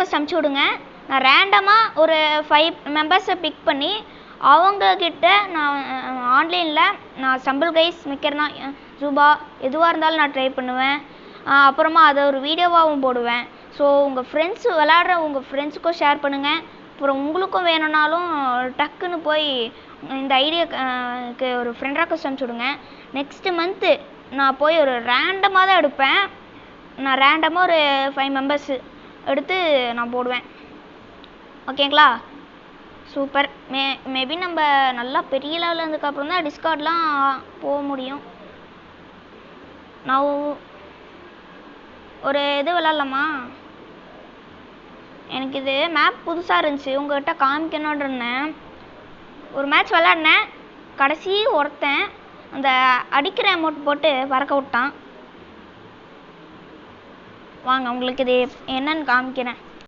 அனுப்பிச்சி விடுங்க. நான் ரேண்டமாக ஒரு 5 மெம்பர்ஸை பிக் பண்ணி அவங்கக்கிட்ட நான் ஆன்லைனில் நான் ஸ்டம்பிள் கைஸ் மிக்கர்னா ஜூபா எதுவாக இருந்தாலும் நான் ட்ரை பண்ணுவேன். அப்புறமா அதை ஒரு வீடியோவாகவும் போடுவேன். ஸோ உங்கள் ஃப்ரெண்ட்ஸு விளையாடுற உங்கள் ஃப்ரெண்ட்ஸுக்கும் ஷேர் பண்ணுங்கள். அப்புறம் உங்களுக்கும் வேணும்னாலும் டக்குன்னு போய் இந்த ஐடியாவுக்கு ஒரு ஃப்ரெண்ட் ரெக்வெஸ்ட் அனுப்பிச்சி விடுங்க. நெக்ஸ்ட்டு மந்த்து நான் போய் ஒரு ரேண்டமாக தான் எடுப்பேன். நான் ரேண்டமாக ஒரு 5 மெம்பர்ஸு எடுத்து நான் போடுவேன். ஓகேங்களா? சூப்பர். மேபி நம்ம நல்லா பெரிய லெவலில் இருந்ததுக்கப்புறம் தான் டிஸ்கார்ட்லாம் போக முடியும். நான் ஒரு இது விளாட்லாமா? எனக்கு இது மேப் புதுசாக இருந்துச்சு, உங்கள்கிட்ட காமிக்கணுன்னு இருந்தேன். ஒரு மேட்ச் விளாட்னேன், கடைசி ஒருத்தன் அந்த அடிக்கிற அமௌண்ட் போட்டு பறக்க விட்டான். வாங்க உங்களுக்கு இது என்னன்னு காமிக்கிறேன்.